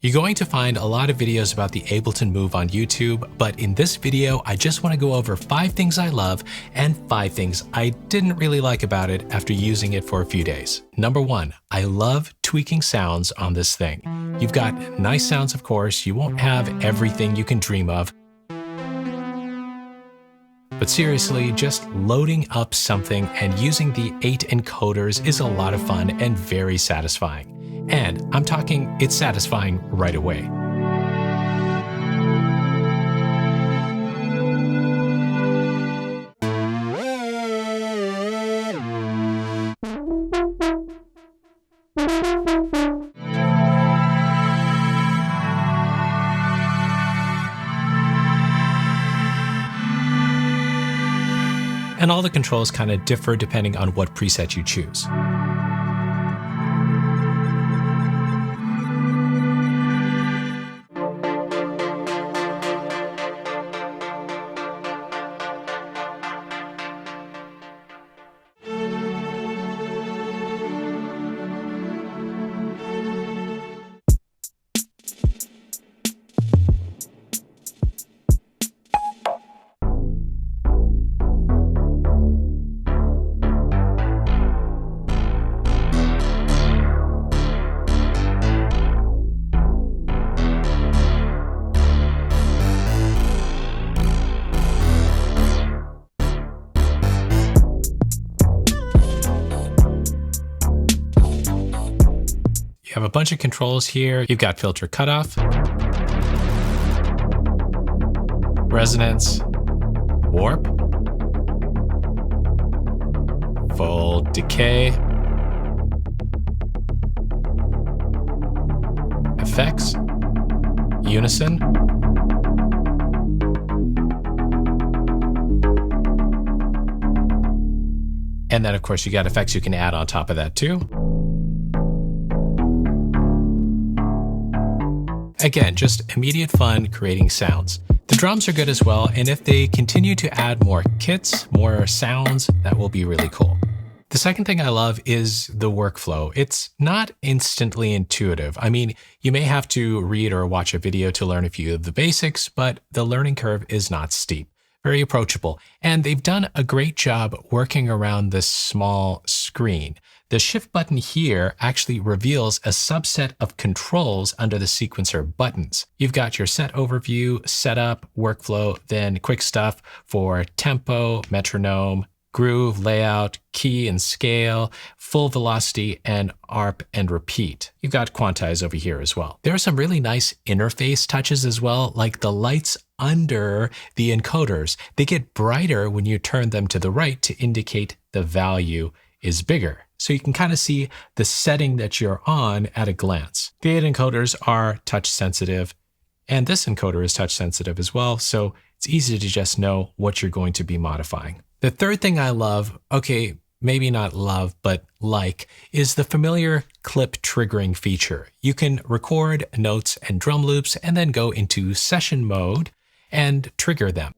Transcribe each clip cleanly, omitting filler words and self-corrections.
You're going to find a lot of videos about the Ableton Move on YouTube, but in this video, I just want to go over 5 things I love and 5 things I didn't really like about it after using it for a few days. Number 1, I love tweaking sounds on this thing. You've got nice sounds, of course. You won't have everything you can dream of. But seriously, just loading up something and using the 8 encoders is a lot of fun and very satisfying. And I'm talking, it's satisfying right away. And all the controls kind of differ depending on what preset you choose. You have a bunch of controls here. You've got filter cutoff, resonance, warp, full decay, effects, unison, and then of course you got effects you can add on top of that too. Again, just immediate fun creating sounds. The drums are good as well, and if they continue to add more kits, more sounds, that will be really cool. The second thing I love is the workflow. It's not instantly intuitive. I mean, you may have to read or watch a video to learn a few of the basics, but the learning curve is not steep. Very approachable, and they've done a great job working around this small screen. The shift button here actually reveals a subset of controls under the sequencer buttons. You've got your set overview, setup, workflow, then quick stuff for tempo, metronome, groove, layout, key and scale, full velocity, and ARP and repeat. You've got quantize over here as well. There are some really nice interface touches as well, like the lights under the encoders. They get brighter when you turn them to the right to indicate the value is bigger. So you can kind of see the setting that you're on at a glance. The 8 encoders are touch sensitive, and this encoder is touch sensitive as well, so it's easy to just know what you're going to be modifying. The third thing I love, okay, maybe not love, but like, is the familiar clip triggering feature. You can record notes and drum loops and then go into session mode and trigger them.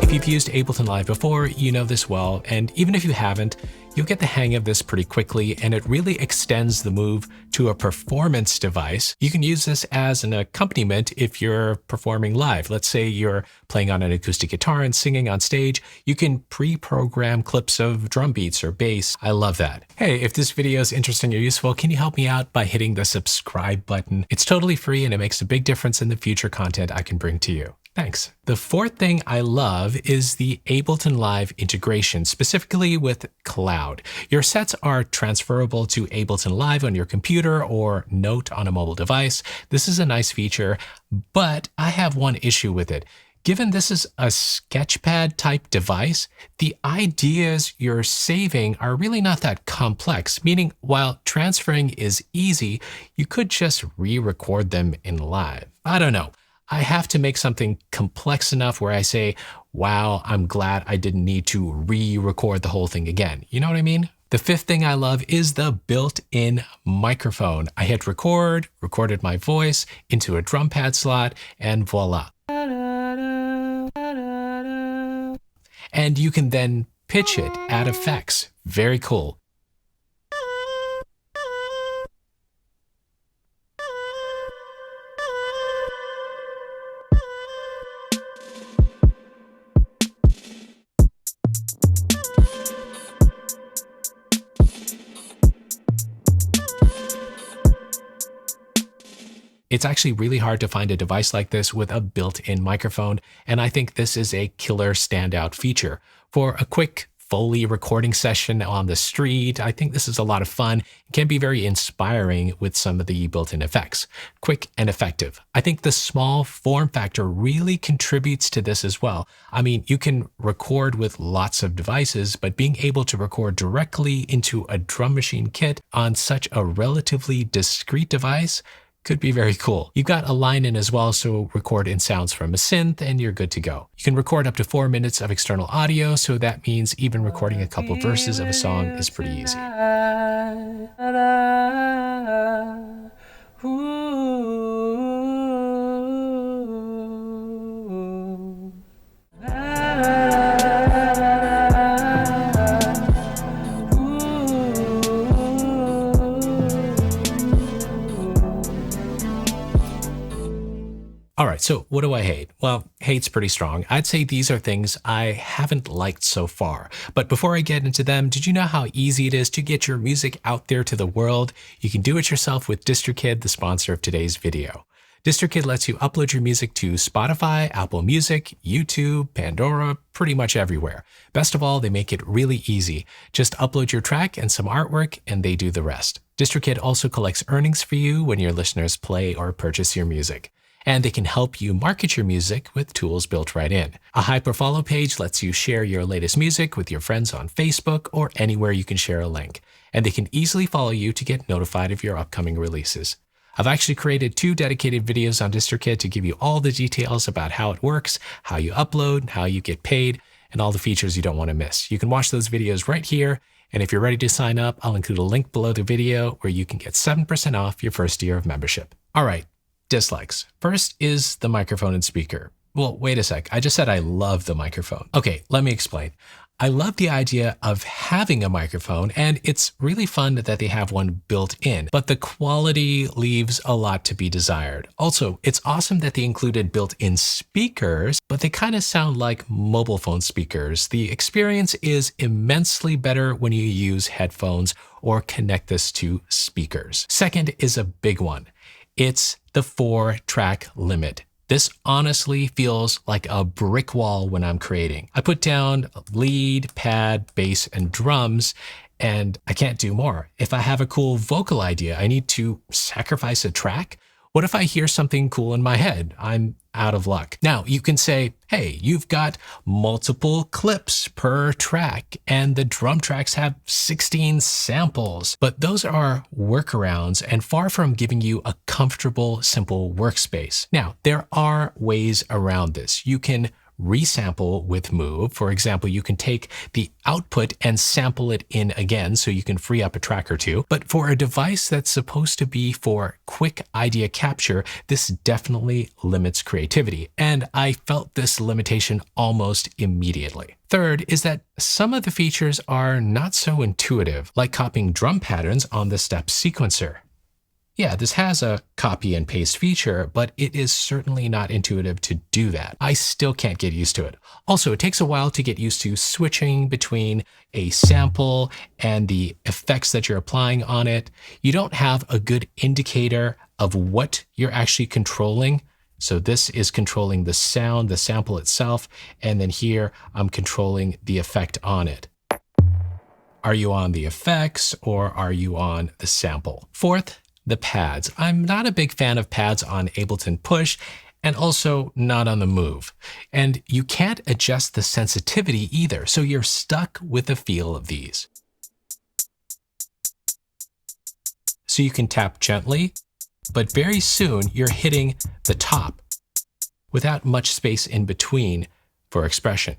If you've used Ableton Live before, you know this well, and even if you haven't, you'll get the hang of this pretty quickly, and it really extends the move to a performance device. You can use this as an accompaniment if you're performing live. Let's say you're playing on an acoustic guitar and singing on stage. You can pre-program clips of drum beats or bass. I love that. Hey, if this video is interesting or useful, can you help me out by hitting the subscribe button? It's totally free and it makes a big difference in the future content I can bring to you. Thanks. The fourth thing I love is the Ableton Live integration, specifically with cloud. Your sets are transferable to Ableton Live on your computer or Note on a mobile device. This is a nice feature, but I have one issue with it. Given this is a sketchpad type device, the ideas you're saving are really not that complex, meaning while transferring is easy, you could just re-record them in live. I don't know. I have to make something complex enough where I say, wow, I'm glad I didn't need to re-record the whole thing again. You know what I mean? The fifth thing I love is the built-in microphone. I hit record, recorded my voice into a drum pad slot, and voila. And you can then pitch it, add effects. Very cool. It's actually really hard to find a device like this with a built-in microphone, and I think this is a killer standout feature. For a quick Foley recording session on the street, I think this is a lot of fun. It can be very inspiring with some of the built-in effects. Quick and effective. I think the small form factor really contributes to this as well. I mean, you can record with lots of devices, but being able to record directly into a drum machine kit on such a relatively discrete device could be very cool. You've got a line in as well, so record in sounds from a synth and you're good to go. You can record up to 4 minutes of external audio, so that means even recording a couple verses of a song is pretty easy. All right, so what do I hate? Well, hate's pretty strong. I'd say these are things I haven't liked so far. But before I get into them, did you know how easy it is to get your music out there to the world? You can do it yourself with DistroKid, the sponsor of today's video. DistroKid lets you upload your music to Spotify, Apple Music, YouTube, Pandora, pretty much everywhere. Best of all, they make it really easy. Just upload your track and some artwork, and they do the rest. DistroKid also collects earnings for you when your listeners play or purchase your music. And they can help you market your music with tools built right in. A hyperfollow page lets you share your latest music with your friends on Facebook or anywhere you can share a link. And they can easily follow you to get notified of your upcoming releases. I've actually created 2 dedicated videos on DistroKid to give you all the details about how it works, how you upload, how you get paid, and all the features you don't want to miss. You can watch those videos right here. And if you're ready to sign up, I'll include a link below the video where you can get 7% off your first year of membership. All right. Dislikes. First is the microphone and speaker. Well, wait a sec. I just said I love the microphone. Okay, let me explain. I love the idea of having a microphone, and it's really fun that they have one built in, but the quality leaves a lot to be desired. Also, it's awesome that they included built-in speakers, but they kind of sound like mobile phone speakers. The experience is immensely better when you use headphones or connect this to speakers. Second is a big one. It's the 4-track limit. This honestly feels like a brick wall when I'm creating. I put down lead, pad, bass, and drums, and I can't do more. If I have a cool vocal idea, I need to sacrifice a track. What if I hear something cool in my head? I'm out of luck. Now, you can say, hey, you've got multiple clips per track, and the drum tracks have 16 samples. But those are workarounds and far from giving you a comfortable, simple workspace. Now, there are ways around this. You can resample with Move. For example, you can take the output and sample it in again so you can free up a track or two. But for a device that's supposed to be for quick idea capture, this definitely limits creativity. And I felt this limitation almost immediately. Third is that some of the features are not so intuitive, like copying drum patterns on the step sequencer. Yeah, this has a copy and paste feature, but it is certainly not intuitive to do that. I still can't get used to it. Also, it takes a while to get used to switching between a sample and the effects that you're applying on it. You don't have a good indicator of what you're actually controlling. So this is controlling the sound, the sample itself, and then here I'm controlling the effect on it. Are you on the effects or are you on the sample? Fourth, the pads. I'm not a big fan of pads on Ableton Push, and also not on the Move. And you can't adjust the sensitivity either, so you're stuck with the feel of these. So you can tap gently, but very soon you're hitting the top without much space in between for expression.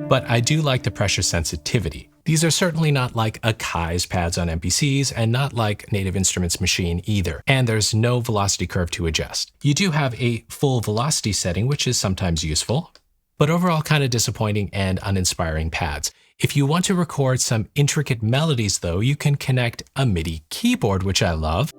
But I do like the pressure sensitivity. These are certainly not like Akai's pads on MPCs and not like Native Instruments Machine either. And there's no velocity curve to adjust. You do have a full velocity setting, which is sometimes useful, but overall kind of disappointing and uninspiring pads. If you want to record some intricate melodies though, you can connect a MIDI keyboard, which I love.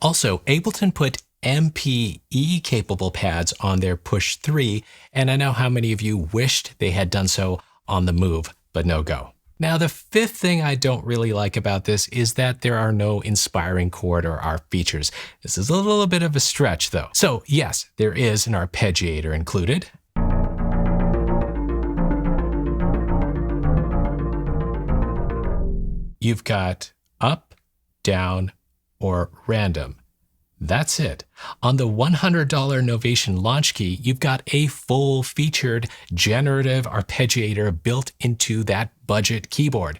Also, Ableton put MPE capable pads on their Push 3, and I know how many of you wished they had done so on the Move, but no go. Now, the fifth thing I don't really like about this is that there are no inspiring chord or arp features. This is a little bit of a stretch though. So yes, there is an arpeggiator included. You've got up, down, or random. That's it. On the $100 Novation launch key, you've got a full featured generative arpeggiator built into that budget keyboard.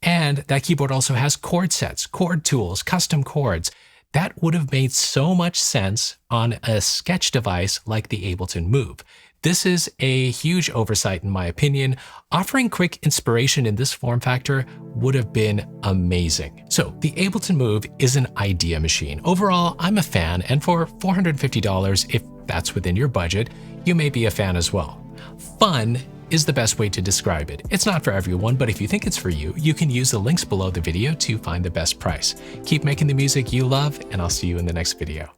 And that keyboard also has chord sets, chord tools, custom chords. That would have made so much sense on a sketch device like the Ableton Move. This is a huge oversight in my opinion. Offering quick inspiration in this form factor would have been amazing. So the Ableton Move is an idea machine. Overall, I'm a fan, and for $450, if that's within your budget, you may be a fan as well. Fun is the best way to describe it. It's not for everyone, but if you think it's for you, you can use the links below the video to find the best price. Keep making the music you love, and I'll see you in the next video.